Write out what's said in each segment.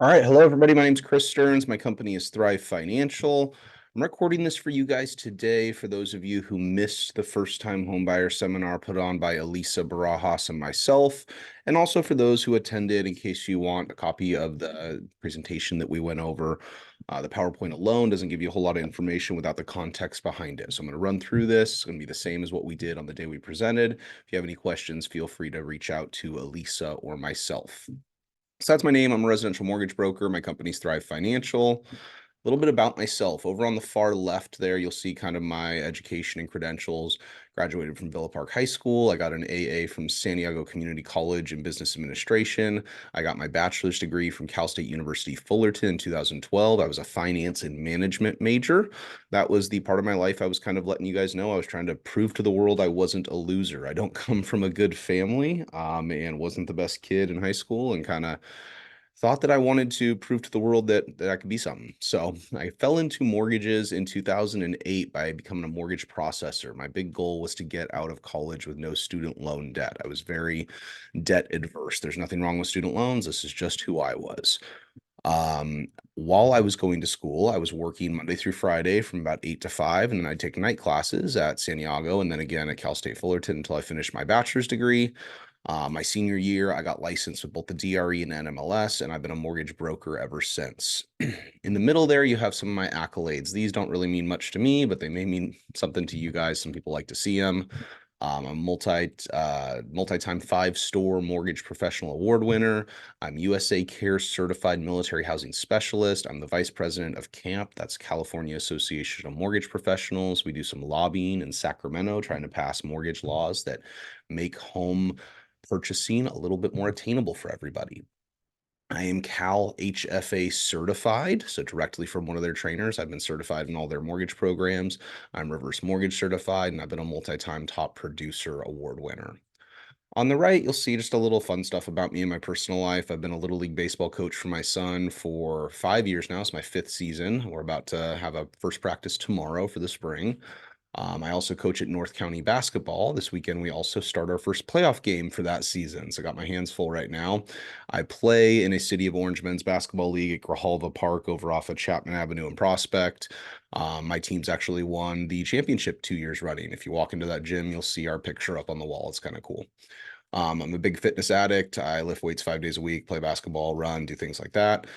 All right. Hello, everybody. My name's Chris Stearns. My company is Thrive Financial. I'm recording this for you guys today. For those of you who missed the first time homebuyer seminar put on by Elisa Barajas and myself, and also for those who attended, in case you want a copy of the presentation that we went over. The PowerPoint alone doesn't give you a whole lot of information without the context behind it. So I'm going to run through this. It's going to be the same as what we did on the day we presented. If you have any questions, feel free to reach out to Elisa or myself. So that's my name. I'm a residential mortgage broker. My company's Thrive Financial. A little bit about myself. Over on the far left there, you'll see kind of my education and credentials. Graduated from Villa Park High School. I got an AA from San Diego Community College in Business Administration. I got my bachelor's degree from Cal State University Fullerton in 2012. I was a finance and management major. That was the part of my life I was kind of letting you guys know. I was trying to prove to the world I wasn't a loser. I don't come from a good family, and wasn't the best kid in high school, and kind of thought that I wanted to prove to the world that I could be something. So I fell into mortgages in 2008 by becoming a mortgage processor. My big goal was to get out of college with no student loan debt. I was very debt adverse. There's nothing wrong with student loans. This is just who I was. While I was going to school, I was working Monday through Friday from about 8 to 5, and then I'd take night classes at San Diego and then again at Cal State Fullerton until I finished my bachelor's degree. My senior year, I got licensed with both the DRE and NMLS, and I've been a mortgage broker ever since. In the middle there, you have some of my accolades. These don't really mean much to me, but they may mean something to you guys. Some people like to see them. I'm a multi-time 5-store mortgage professional award winner. I'm USA Care certified military housing specialist. I'm the vice president of CAMP, that's California Association of Mortgage Professionals. We do some lobbying in Sacramento, trying to pass mortgage laws that make home purchasing a little bit more attainable for everybody. I am Cal HFA certified, so directly from one of their trainers. I've been certified in all their mortgage programs. I'm reverse mortgage certified, and I've been a multi-time top producer award winner. On the right, you'll see just a little fun stuff about me and my personal life. I've been a Little League baseball coach for my son for 5 years now. It's my 5th season. We're about to have a first practice tomorrow for the spring. I also coach at North County basketball. This weekend, we also start our first playoff game for that season. So I got my hands full right now. I play in a City of Orange men's basketball league at Grijalva Park over off of Chapman Avenue and Prospect. My team's actually won the championship 2 years running. If you walk into that gym, you'll see our picture up on the wall. It's kind of cool. I'm a big fitness addict. I lift weights 5 days a week, play basketball, run, do things like that.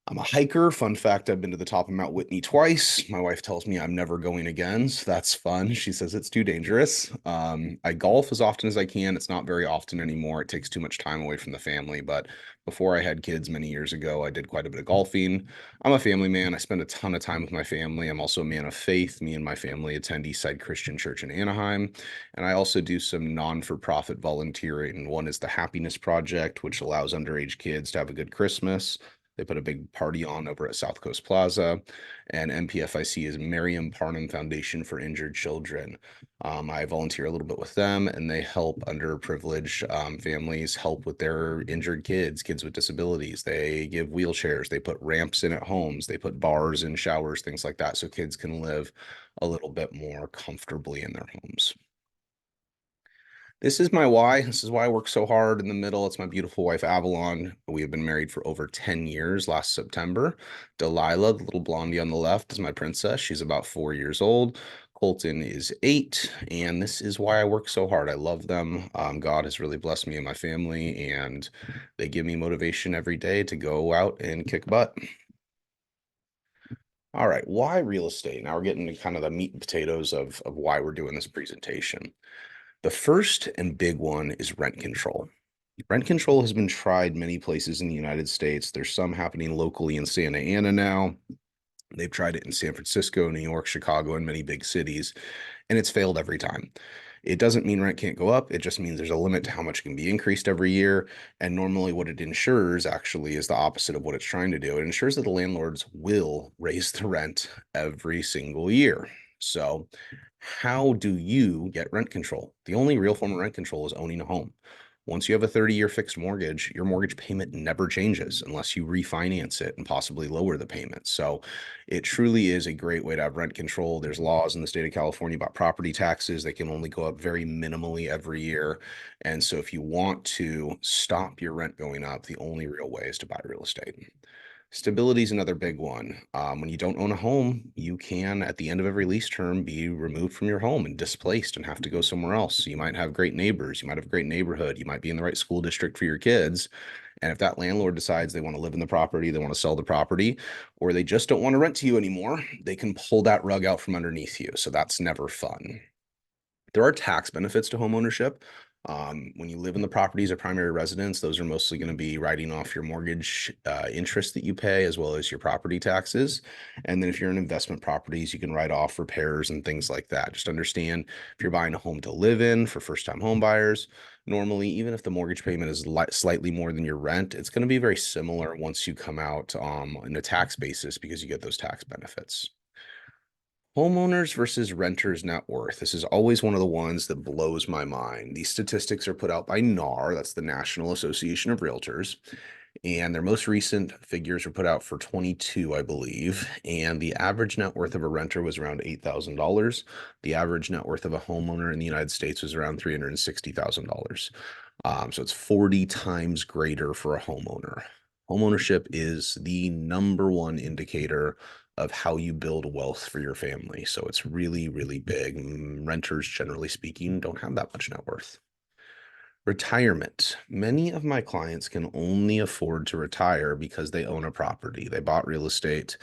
I'm a hiker. Fun fact, I've been to the top of Mount Whitney twice. My wife tells me I'm never going again, so that's fun. She says it's too dangerous. I golf as often as I can. It's not very often anymore. It takes too much time away from the family, but before I had kids many years ago, I did quite a bit of golfing. I'm a family man. I spend a ton of time with my family. I'm also a man of faith. Me and my family attend Eastside Christian Church in Anaheim, and I also do some non-for-profit volunteering. One is the Happiness Project, which allows underage kids to have a good Christmas. They put a big party on over at South Coast Plaza. And MPFIC is Miriam Parnham Foundation for Injured Children. I volunteer a little bit with them, and they help underprivileged families help with their injured kids, kids with disabilities. They give wheelchairs, they put ramps in at homes, they put bars in showers, things like that, so kids can live a little bit more comfortably in their homes. This is my why. This is why I work so hard in the middle. It's my beautiful wife, Avalon. We have been married for over 10 years last September. Delilah, the little blondie on the left, is my princess. She's about 4 years old. Colton is 8. And this is why I work so hard. I love them. God has really blessed me and my family, and they give me motivation every day to go out and kick butt. All right, why real estate? Now we're getting to kind of the meat and potatoes of why we're doing this presentation. The first and big one is rent control. Rent control has been tried many places in the United States. There's some happening locally in Santa Ana now. They've tried it in San Francisco, New York, Chicago, and many big cities, and it's failed every time. It doesn't mean rent can't go up. It just means there's a limit to how much can be increased every year. And normally, what it ensures actually is the opposite of what it's trying to do. It ensures that the landlords will raise the rent every single year. So, how do you get rent control? The only real form of rent control is owning a home. Once you have a 30-year fixed mortgage, your mortgage payment never changes unless you refinance it and possibly lower the payment. So it truly is a great way to have rent control. There's laws in the state of California about property taxes. They can only go up very minimally every year. And so if you want to stop your rent going up, the only real way is to buy real estate. Stability is another big one. When you don't own a home, you can, at the end of every lease term, be removed from your home and displaced and have to go somewhere else. So you might have great neighbors, you might have a great neighborhood, you might be in the right school district for your kids. And if that landlord decides they want to live in the property, they want to sell the property, or they just don't want to rent to you anymore, they can pull that rug out from underneath you. So that's never fun. There are tax benefits to homeownership. When you live in the property as a primary residence, those are mostly going to be writing off your mortgage interest that you pay, as well as your property taxes. And then if you're in investment properties, you can write off repairs and things like that. Just understand, if you're buying a home to live in for first-time home buyers, normally, even if the mortgage payment is slightly more than your rent, it's going to be very similar once you come out in a tax basis, because you get those tax benefits. Homeowners versus renters net worth. This is always one of the ones that blows my mind. These statistics are put out by NAR, that's the National Association of Realtors, and their most recent figures were put out for 22, I believe. And the average net worth of a renter was around $8,000. The average net worth of a homeowner in the United States was around $360,000. So it's 40 times greater for a homeowner. Homeownership is the number one indicator of how you build wealth for your family. So it's really, really big. Renters, generally speaking, don't have that much net worth. Retirement. Many of my clients can only afford to retire because they own a property. They bought real estate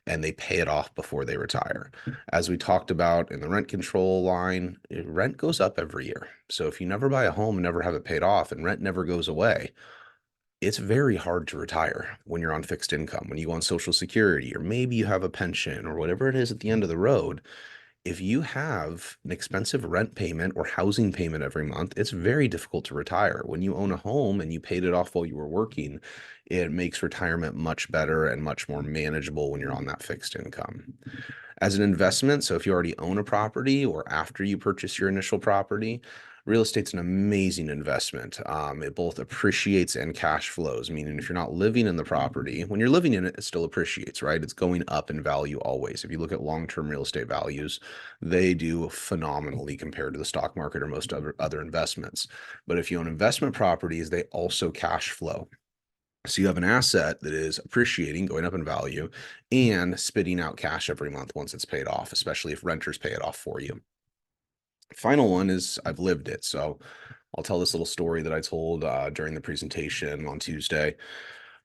and they pay it off before they retire. As we talked about in the rent control line, rent goes up every year. So if you never buy a home and never have it paid off and rent never goes away, it's very hard to retire when you're on fixed income, when you go on Social Security, or maybe you have a pension or whatever it is at the end of the road. If you have an expensive rent payment or housing payment every month, it's very difficult to retire. When you own a home and you paid it off while you were working, it makes retirement much better and much more manageable when you're on that fixed income. As an investment, so if you already own a property or after you purchase your initial property, real estate's an amazing investment. It both appreciates and cash flows, meaning if you're not living in the property, when you're living in it, it still appreciates, right? It's going up in value always. If you look at long-term real estate values, they do phenomenally compared to the stock market or most other investments. But if you own investment properties, they also cash flow. So you have an asset that is appreciating, going up in value, and spitting out cash every month once it's paid off, especially if renters pay it off for you. Final one is I've lived it. So I'll tell this little story that I told during the presentation on Tuesday.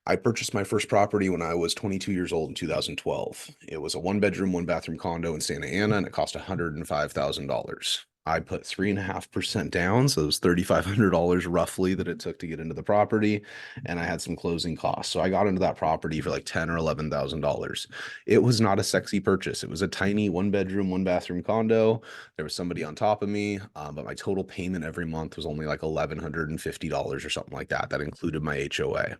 I purchased my first property when I was 22 years old in 2012. It was a one-bedroom, one-bathroom condo in Santa Ana, and it cost $105,000. I put 3.5% down, so it was $3,500 roughly that it took to get into the property, and I had some closing costs. So I got into that property for like $10,000 or $11,000. It was not a sexy purchase. It was a tiny one-bedroom, one-bathroom condo. There was somebody on top of me, but my total payment every month was only like $1,150 or something like that. That included my HOA.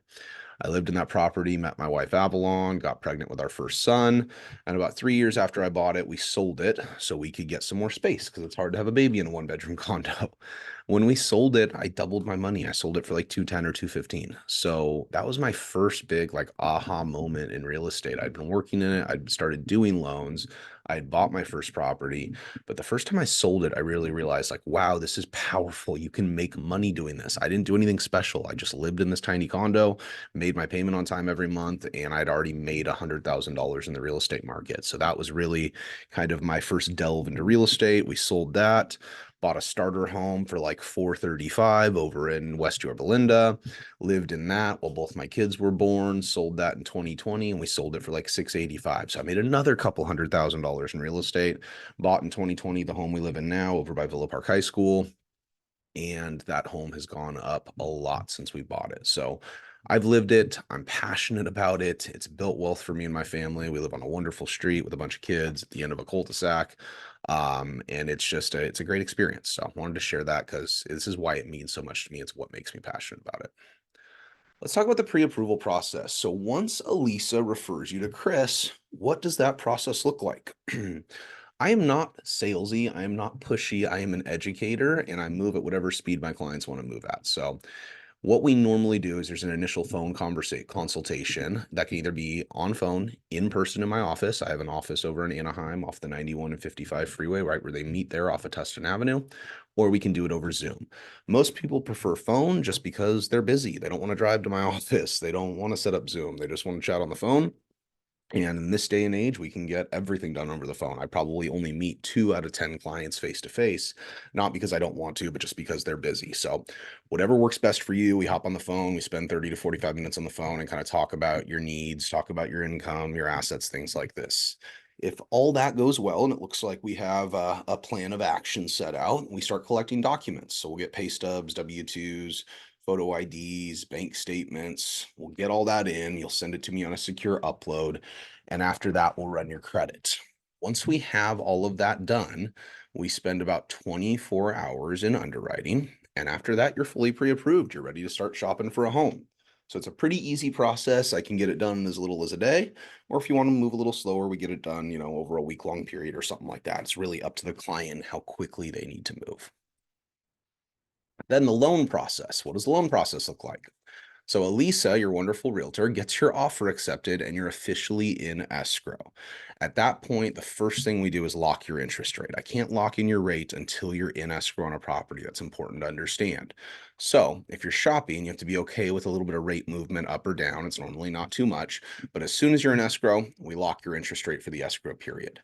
I lived in that property, met my wife Avalon, got pregnant with our first son, and about 3 years after I bought it, we sold it so we could get some more space because it's hard to have a baby in a one-bedroom condo. When we sold it, I doubled my money. I sold it for like 210 or 215. So that was my first big like aha moment in real estate. I'd been working in it. I'd started doing loans. I had bought my first property, but the first time I sold it, I really realized like, wow, this is powerful. You can make money doing this. I didn't do anything special. I just lived in this tiny condo, made my payment on time every month, and I'd already made $100,000 in the real estate market. So that was really kind of my first delve into real estate. We sold that, bought a starter home for like 435 over in West Yorba Linda, lived in that while both my kids were born, sold that in 2020, and we sold it for like 685. So I made another couple $100,000 in real estate, bought in 2020 the home we live in now over by Villa Park High School, and that home has gone up a lot since we bought it. So I've lived it. I'm passionate about it. It's built wealth for me and my family. We live on a wonderful street with a bunch of kids at the end of a cul-de-sac. And it's just it's a great experience. So I wanted to share that because this is why it means so much to me. It's what makes me passionate about it. Let's talk about the pre-approval process. So once Elisa refers you to Chris, what does that process look like? I am not salesy. I am not pushy. I am an educator and I move at whatever speed my clients want to move at. So what we normally do is there's an initial phone consultation that can either be on phone, in person in my office. I have an office over in Anaheim off the 91 and 55 freeway, right where they meet there off of Tustin Avenue, or we can do it over Zoom. Most people prefer phone just because they're busy. They don't want to drive to my office. They don't want to set up Zoom. They just want to chat on the phone. And in this day and age, we can get everything done over the phone. I probably only meet 2 out of 10 clients face to face, not because I don't want to, but just because they're busy. So, whatever works best for you, we hop on the phone, we spend 30 to 45 minutes on the phone and kind of talk about your needs, talk about your income, your assets, things like this. If all that goes well and it looks like we have a plan of action set out, we start collecting documents. So, we'll get pay stubs, W 2s, photo IDs, bank statements. We'll get all that in. You'll send it to me on a secure upload. And after that, we'll run your credit. Once we have all of that done, we spend about 24 hours in underwriting. And after that, you're fully pre-approved. You're ready to start shopping for a home. So it's a pretty easy process. I can get it done in as little as a day, or if you want to move a little slower, we get it done, over a week-long period or something like that. It's really up to the client how quickly they need to move. Then the loan process. What does the loan process look like? So Elisa, your wonderful realtor, gets your offer accepted and you're officially in escrow. At that point, the first thing we do is lock your interest rate. I can't lock in your rate until you're in escrow on a property. That's important to understand. So if you're shopping, you have to be okay with a little bit of rate movement up or down. It's normally not too much, but as soon as you're in escrow, we lock your interest rate for the escrow period.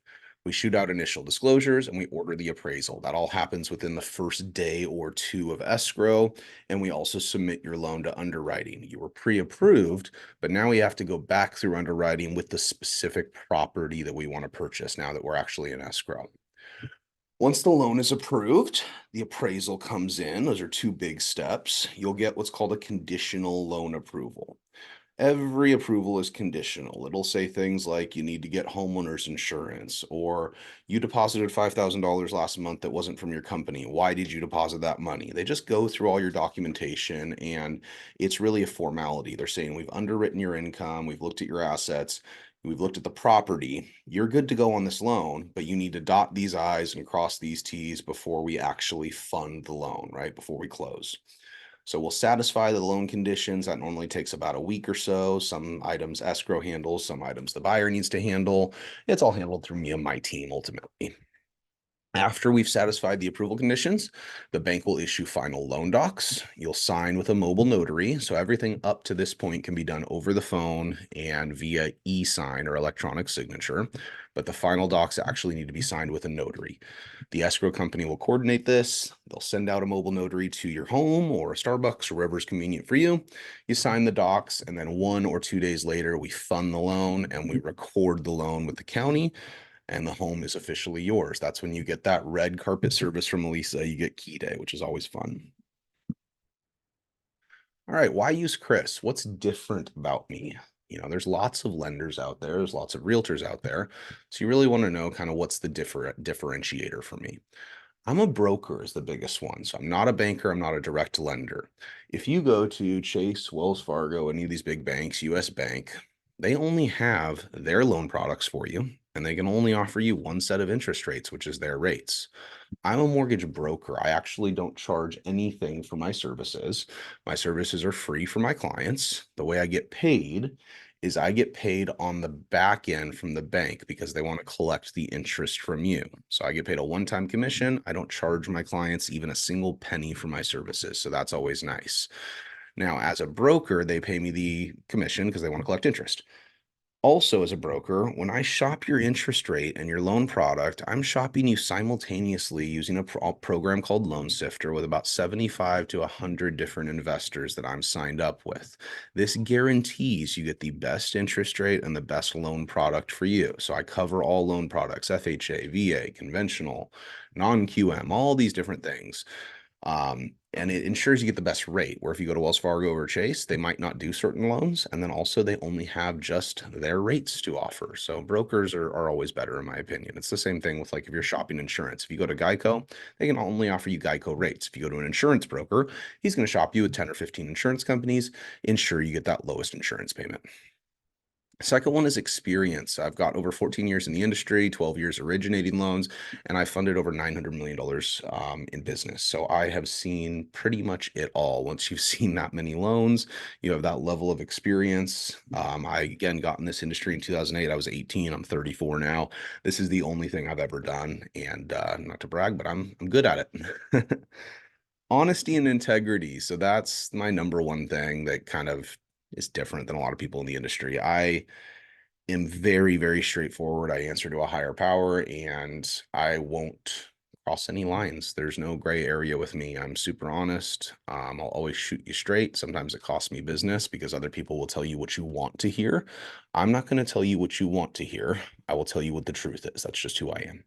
We shoot out initial disclosures and we order the appraisal. That all happens within the first day or two of escrow. And we also submit your loan to underwriting. You were pre-approved, but now we have to go back through underwriting with the specific property that we want to purchase now that we're actually in escrow. Once the loan is approved, the appraisal comes in. Those are 2 big steps. You'll get what's called a conditional loan approval. Every approval is conditional. It'll say things like you need to get homeowners insurance, or you deposited $5,000 last month that wasn't from your company. Why did you deposit that money? They just go through all your documentation and it's really a formality. They're saying we've underwritten your income, we've looked at your assets, we've looked at the property. You're good to go on this loan, but you need to dot these I's and cross these T's before we actually fund the loan, right? Before we close. So we'll satisfy the loan conditions. That normally takes about a week or so. Some items escrow handles, some items the buyer needs to handle. It's all handled through me and my team ultimately. After we've satisfied the approval conditions, the bank will issue final loan docs. You'll sign with a mobile notary. So everything up to this point can be done over the phone and via e-sign or electronic signature. But the final docs actually need to be signed with a notary. The escrow company will coordinate this. They'll send out a mobile notary to your home or a Starbucks or wherever is convenient for you. You sign the docs, and then 1 or 2 days later, we fund the loan and we record the loan with the county, and the home is officially yours. That's when you get that red carpet service from Elisa. You get key day, which is always fun. All right, why use Chris? What's different about me? There's lots of lenders out there, there's lots of realtors out there. So you really want to know kind of what's the differentiator for me. I'm a broker is the biggest one. So I'm not a banker, I'm not a direct lender. If you go to Chase, Wells Fargo, any of these big banks, US Bank, they only have their loan products for you, and they can only offer you one set of interest rates, which is their rates. I'm a mortgage broker. I actually don't charge anything for my services. My services are free for my clients. The way I get paid is I get paid on the back end from the bank because they want to collect the interest from you. So I get paid a one-time commission. I don't charge my clients even a single penny for my services. So that's always nice. Now, as a broker, they pay me the commission because they want to collect interest. Also, as a broker, when I shop your interest rate and your loan product, I'm shopping you simultaneously using a program called Loan Sifter with about 75 to 100 different investors that I'm signed up with. This guarantees you get the best interest rate and the best loan product for you. So I cover all loan products, FHA, VA, conventional, non-QM, all these different things. And it ensures you get the best rate, where if you go to Wells Fargo or Chase, they might not do certain loans. And then also they only have just their rates to offer. So brokers are always better, in my opinion. It's the same thing with like if you're shopping insurance. If you go to Geico, they can only offer you Geico rates. If you go to an insurance broker, he's going to shop you with 10 or 15 insurance companies, ensure you get that lowest insurance payment. Second one is experience. I've got over 14 years in the industry, 12 years originating loans, and I funded over $900 million in business. So I have seen pretty much it all. Once you've seen that many loans, you have that level of experience. I, again, got in this industry in 2008. I was 18. I'm 34 now. This is the only thing I've ever done. And not to brag, but I'm good at it. Honesty and integrity. So that's my number one thing that kind of is different than a lot of people in the industry. I am very, very straightforward. I answer to a higher power and I won't cross any lines. There's no gray area with me. I'm super honest. I'll always shoot you straight. Sometimes it costs me business because other people will tell you what you want to hear. I'm not going to tell you what you want to hear. I will tell you what the truth is. That's just who I am.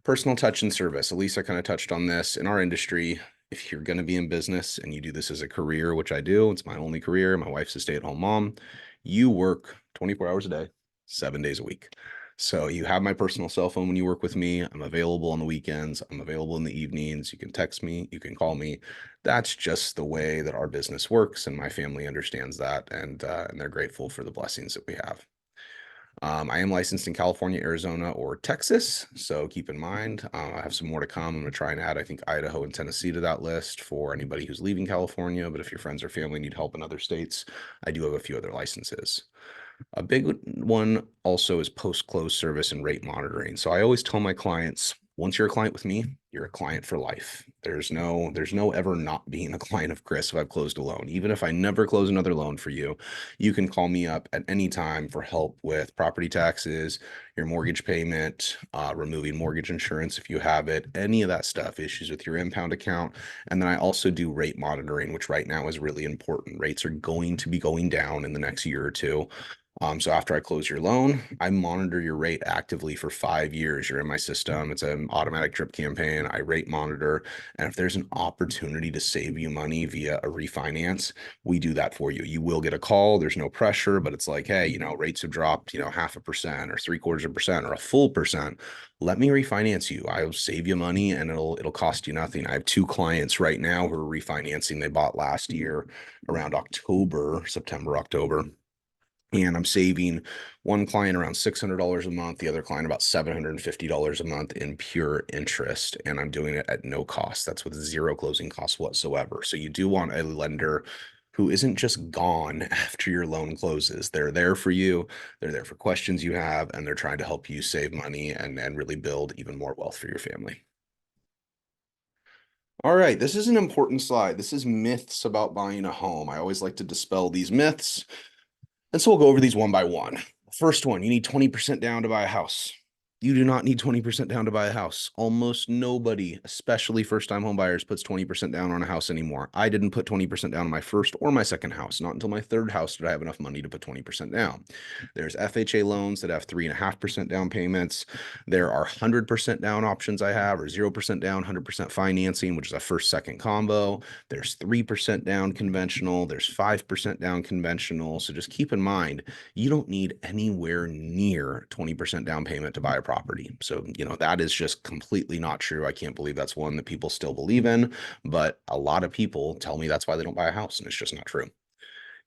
Personal touch and service. Elisa kind of touched on this in our industry. If you're going to be in business and you do this as a career, which I do, it's my only career. My wife's a stay-at-home mom. You work 24 hours a day, 7 days a week. So you have my personal cell phone when you work with me. I'm available on the weekends. I'm available in the evenings. You can text me. You can call me. That's just the way that our business works, and my family understands that, and they're grateful for the blessings that we have. I am licensed in California, Arizona, or Texas. So keep in mind, I have some more to come. I'm going to try and add, I think, Idaho and Tennessee to that list for anybody who's leaving California. But if your friends or family need help in other states, I do have a few other licenses. A big one also is post-close service and rate monitoring. So I always tell my clients, once you're a client with me, you're a client for life. There's no ever not being a client of Chris if I've closed a loan. Even if I never close another loan for you, you can call me up at any time for help with property taxes, your mortgage payment, removing mortgage insurance if you have it, any of that stuff, issues with your impound account. And then I also do rate monitoring, which right now is really important. Rates are going to be going down in the next year or two. So after I close your loan, I monitor your rate actively for 5 years. You're in my system. It's an automatic drip campaign. I rate monitor. And if there's an opportunity to save you money via a refinance, we do that for you. You will get a call. There's no pressure, but it's like, hey, rates have dropped, 0.5% or 0.75% or a full percent. Let me refinance you. I'll save you money and it'll cost you nothing. I have two clients right now who are refinancing. They bought last year around September, October. And I'm saving one client around $600 a month, the other client about $750 a month in pure interest. And I'm doing it at no cost. That's with zero closing costs whatsoever. So you do want a lender who isn't just gone after your loan closes. They're there for you. They're there for questions you have, and they're trying to help you save money and really build even more wealth for your family. All right, this is an important slide. This is myths about buying a home. I always like to dispel these myths. And so we'll go over these one by one. First one, you need 20% down to buy a house. You do not need 20% down to buy a house. Almost nobody, especially first-time home buyers, puts 20% down on a house anymore. I didn't put 20% down on my first or my second house. Not until my third house did I have enough money to put 20% down. There's FHA loans that have 3.5% down payments. There are 100% down options I have, or 0% down, 100% financing, which is a first-second combo. There's 3% down conventional. There's 5% down conventional. So just keep in mind, you don't need anywhere near 20% down payment to buy a property. So, that is just completely not true. I can't believe that's one that people still believe in, but a lot of people tell me that's why they don't buy a house, and it's just not true.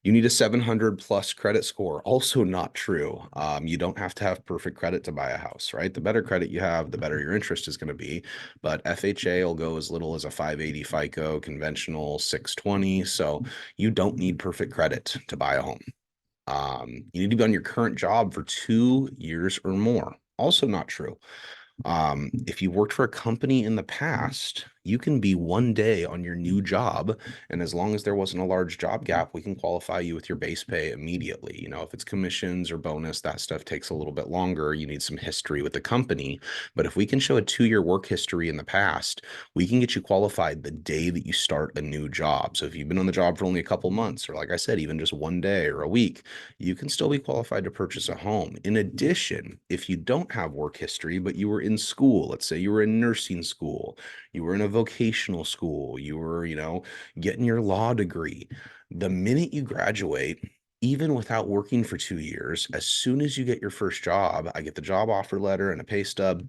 You need a 700 plus credit score. Also not true. You don't have to have perfect credit to buy a house, right? The better credit you have, the better your interest is going to be. But FHA will go as little as a 580 FICO, conventional 620. So you don't need perfect credit to buy a home. You need to be on your current job for 2 years or more. Also not true. If you worked for a company in the past, you can be 1 day on your new job. And as long as there wasn't a large job gap, we can qualify you with your base pay immediately. If it's commissions or bonus, that stuff takes a little bit longer. You need some history with the company. But if we can show a 2 year work history in the past, we can get you qualified the day that you start a new job. So if you've been on the job for only a couple months, or like I said, even just 1 day or a week, you can still be qualified to purchase a home. In addition, if you don't have work history, but you were in school, let's say you were in nursing school, you were in a vocational school, you were, getting your law degree, the minute you graduate, even without working for 2 years, as soon as you get your first job, I get the job offer letter and a pay stub,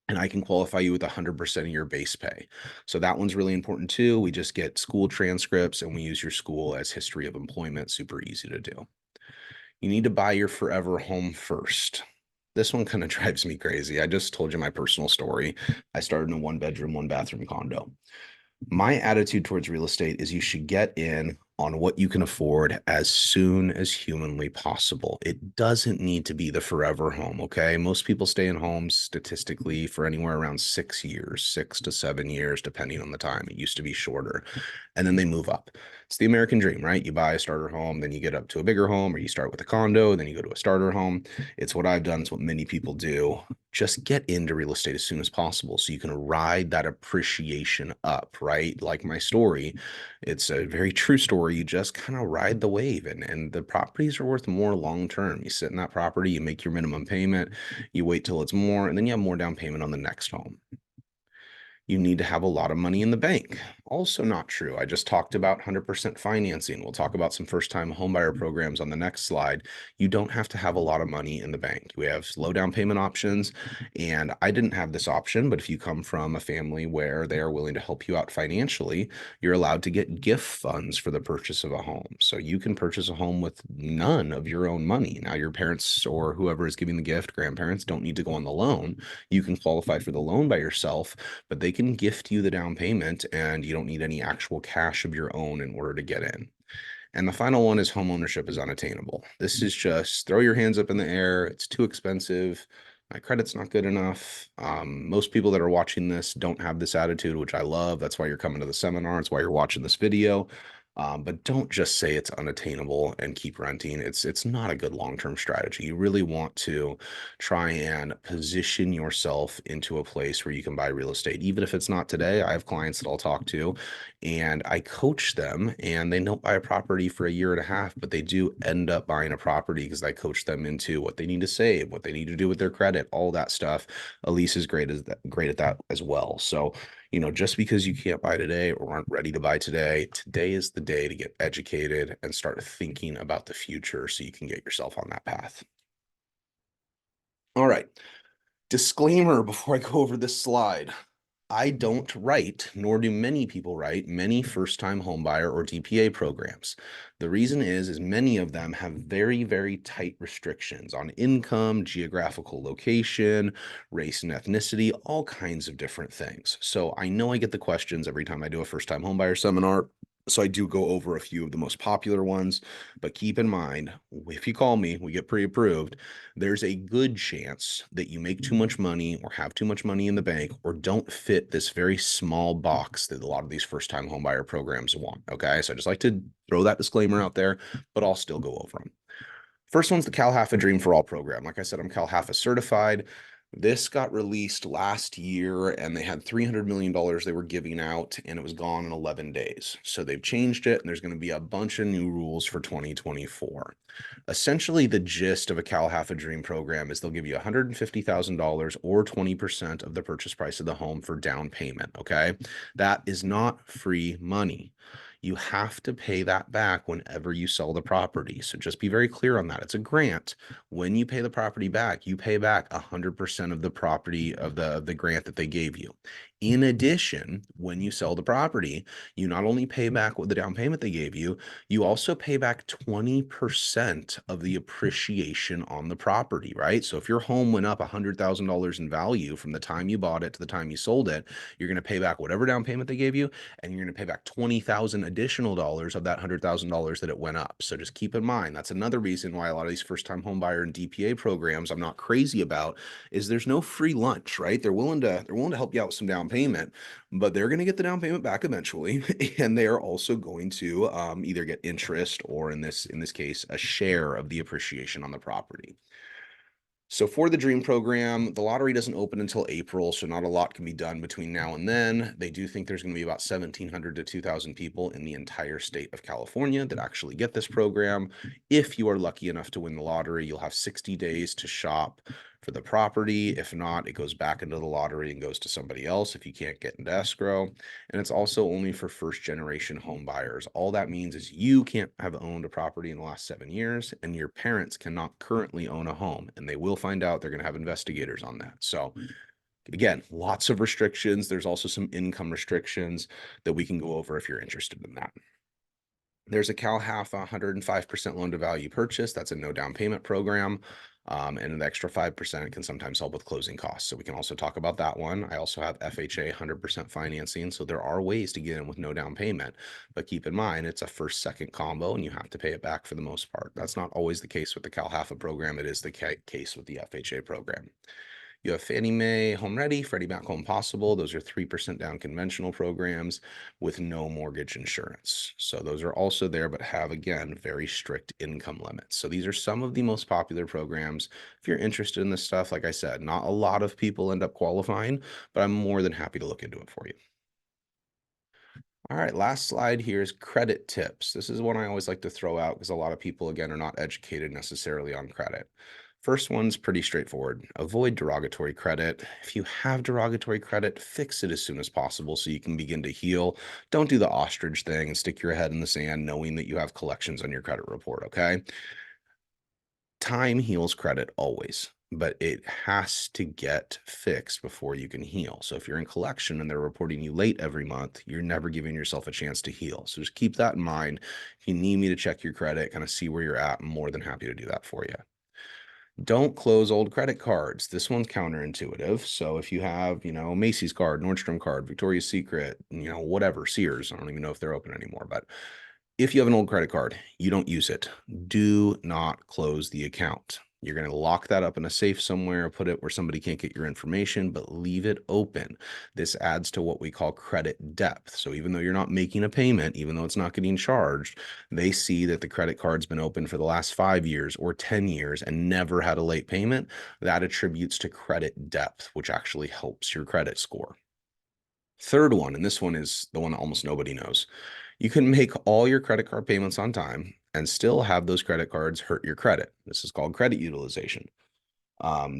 and I can qualify you with 100% of your base pay. So that one's really important too. We just get school transcripts and we use your school as history of employment. Super easy to do. You need to buy your forever home first. This one kind of drives me crazy. I just told you my personal story. I started in a one bedroom, one bathroom condo. My attitude towards real estate is you should get in on what you can afford as soon as humanly possible. It doesn't need to be the forever home, okay? Most people stay in homes statistically for anywhere around 6 years, 6 to 7 years, depending on the time. It used to be shorter. And then they move up. It's the American dream, right? You buy a starter home, then you get up to a bigger home, or you start with a condo, then you go to a starter home. It's what I've done. It's what many people do. Just get into real estate as soon as possible so you can ride that appreciation up, right? Like my story, it's a very true story. You just kind of ride the wave, and the properties are worth more long term. You sit in that property, you make your minimum payment, you wait till it's more, and then you have more down payment on the next home. You need to have a lot of money in the bank. Also not true. I just talked about 100% financing. We'll talk about some first-time homebuyer programs on the next slide. You don't have to have a lot of money in the bank. We have low down payment options, and I didn't have this option, but if you come from a family where they are willing to help you out financially, you're allowed to get gift funds for the purchase of a home. So you can purchase a home with none of your own money. Now, your parents or whoever is giving the gift, grandparents, don't need to go on the loan. You can qualify for the loan by yourself, but they can gift you the down payment and you don't need any actual cash of your own in order to get in. And the final one is home ownership is unattainable. This is just throw your hands up in the air. It's too expensive. My credit's not good enough. Most people that are watching this don't have this attitude, which I love. That's why you're coming to the seminar. It's why you're watching this video. But don't just say it's unattainable and keep renting. It's not a good long-term strategy. You really want to try and position yourself into a place where you can buy real estate. Even if it's not today, I have clients that I'll talk to and I coach them and they don't buy a property for a year and a half, but they do end up buying a property because I coach them into what they need to save, what they need to do with their credit, all that stuff. Elise is great at that as well. So just because you can't buy today or aren't ready to buy today, today is the day to get educated and start thinking about the future so you can get yourself on that path. All right. Disclaimer before I go over this slide. I don't write, nor do many people write, many first-time homebuyer or DPA programs. The reason is many of them have very, very tight restrictions on income, geographical location, race and ethnicity, all kinds of different things. So I know I get the questions every time I do a first-time homebuyer seminar. So I do go over a few of the most popular ones, but keep in mind, if you call me, we get pre-approved, there's a good chance that you make too much money or have too much money in the bank or don't fit this very small box that a lot of these first-time homebuyer programs want, okay? So I just like to throw that disclaimer out there, but I'll still go over them. First one's the Cal Halfa Dream for All program. Like I said, I'm Cal Halfa certified. This got released last year and they had $300 million they were giving out and it was gone in 11 days. So they've changed it and there's going to be a bunch of new rules for 2024. Essentially, the gist of a Cal Halfa Dream program is they'll give you $150,000 or 20% of the purchase price of the home for down payment, okay? That is not free money. You have to pay that back whenever you sell the property. So just be very clear on that. It's a grant. When you pay the property back, you pay back 100% of the property of the grant that they gave you. In addition, when you sell the property, you not only pay back what the down payment they gave you, you also pay back 20% of the appreciation on the property, right? So if your home went up $100,000 in value from the time you bought it to the time you sold it, you're going to pay back whatever down payment they gave you, and you're going to pay back 20,000 additional dollars of that $100,000 that it went up. So just keep in mind, that's another reason why a lot of these first-time home buyer and DPA programs I'm not crazy about is there's no free lunch, right? They're willing to help you out with some down payment, but they're going to get the down payment back eventually, and they are also going to either get interest or in this case a share of the appreciation on the property. So for the Dream program, the lottery doesn't open until April, so not a lot can be done between now and then. They do think there's going to be about 1,700 to 2,000 people in the entire state of California that actually get this program. If you are lucky enough to win the lottery, you'll have 60 days to shop for the property. If not, it goes back into the lottery and goes to somebody else if you can't get into escrow. And it's also only for first generation home buyers. All that means is you can't have owned a property in the last 7 years and your parents cannot currently own a home, and they will find out. They're going to have investigators on that. So again, lots of restrictions. There's also some income restrictions that we can go over if you're interested in that. There's a CalHalf 105% loan to value purchase. That's a no down payment program. And an extra 5% can sometimes help with closing costs. So we can also talk about that one. I also have FHA 100% financing. So there are ways to get in with no down payment, but keep in mind it's a first, second combo and you have to pay it back for the most part. That's not always the case with the CalHalfa program. It is the case with the FHA program. You have Fannie Mae Home Ready, Freddie Mac Home Possible. Those are 3% down conventional programs with no mortgage insurance. So those are also there, but have, again, very strict income limits. So these are some of the most popular programs. If you're interested in this stuff, like I said, not a lot of people end up qualifying, but I'm more than happy to look into it for you. All right, last slide here is credit tips. This is one I always like to throw out because a lot of people, again, are not educated necessarily on credit. First one's pretty straightforward. Avoid derogatory credit. If you have derogatory credit, fix it as soon as possible so you can begin to heal. Don't do the ostrich thing and stick your head in the sand knowing that you have collections on your credit report, okay? Time heals credit always, but it has to get fixed before you can heal. So if you're in collection and they're reporting you late every month, you're never giving yourself a chance to heal. So just keep that in mind. If you need me to check your credit, kind of see where you're at, I'm more than happy to do that for you. Don't close old credit cards. This one's counterintuitive. So if you have, Macy's card, Nordstrom card, Victoria's Secret, whatever, Sears, I don't even know if they're open anymore, but if you have an old credit card, you don't use it, do not close the account. You're going to lock that up in a safe somewhere, put it where somebody can't get your information, but leave it open. This adds to what we call credit depth. So even though you're not making a payment, even though it's not getting charged, they see that the credit card's been open for the last 5 years or 10 years and never had a late payment. That attributes to credit depth, which actually helps your credit score. Third one, and this one is the one that almost nobody knows. You can make all your credit card payments on time and still have those credit cards hurt your credit. This is called credit utilization.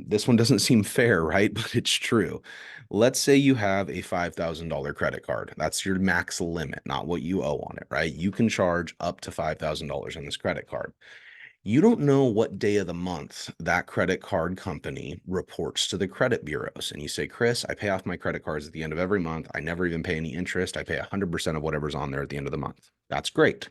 This one doesn't seem fair, right? But it's true. Let's say you have a $5,000 credit card. That's your max limit, not what you owe on it, right? You can charge up to $5,000 on this credit card. You don't know what day of the month that credit card company reports to the credit bureaus. And you say, Chris, I pay off my credit cards at the end of every month. I never even pay any interest. I pay 100% of whatever's on there at the end of the month. That's great.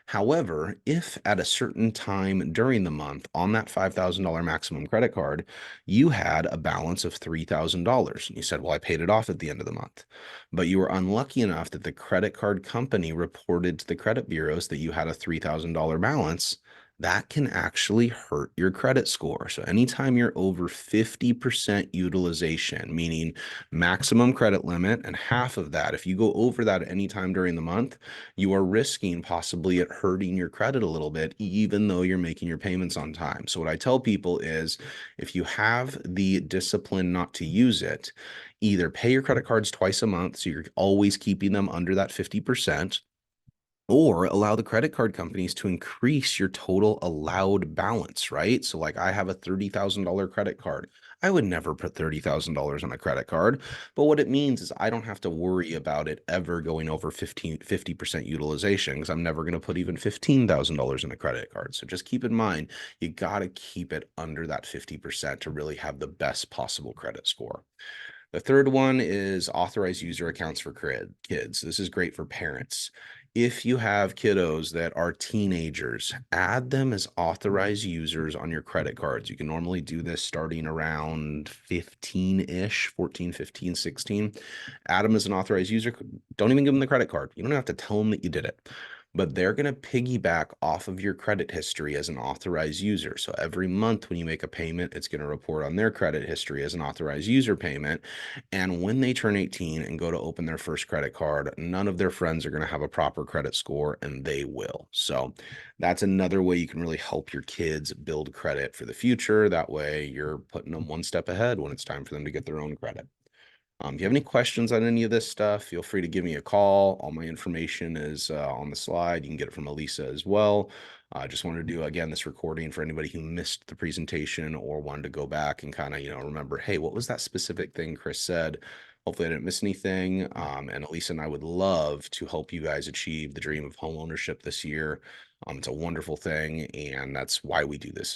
However, if at a certain time during the month on that $5,000 maximum credit card, you had a balance of $3,000 and you said, well, I paid it off at the end of the month, but you were unlucky enough that the credit card company reported to the credit bureaus that you had a $3,000 balance, that can actually hurt your credit score. So anytime you're over 50% utilization, meaning maximum credit limit, and half of that, if you go over that at any time during the month, you are risking possibly it hurting your credit a little bit, even though you're making your payments on time. So what I tell people is if you have the discipline not to use it, either pay your credit cards twice a month, so you're always keeping them under that 50%, or allow the credit card companies to increase your total allowed balance, right? So like I have a $30,000 credit card. I would never put $30,000 on a credit card, but what it means is I don't have to worry about it ever going over 50% utilization because I'm never going to put even $15,000 in a credit card. So just keep in mind, you got to keep it under that 50% to really have the best possible credit score. The third one is authorized user accounts for kids. This is great for parents. If you have kiddos that are teenagers, add them as authorized users on your credit cards. You can normally do this starting around 15-ish, 14, 15, 16. Add them as an authorized user. Don't even give them the credit card. You don't have to tell them that you did it, but they're going to piggyback off of your credit history as an authorized user. So every month when you make a payment, it's going to report on their credit history as an authorized user payment. And when they turn 18 and go to open their first credit card, none of their friends are going to have a proper credit score and they will. So that's another way you can really help your kids build credit for the future. That way you're putting them one step ahead when it's time for them to get their own credit. If you have any questions on any of this stuff, feel free to give me a call. All my information is on the slide. You can get it from Elisa as well. I just wanted to do, again, this recording for anybody who missed the presentation or wanted to go back and kind of, remember, hey, what was that specific thing Chris said? Hopefully I didn't miss anything. And Elisa and I would love to help you guys achieve the dream of home ownership this year. It's a wonderful thing, and that's why we do this.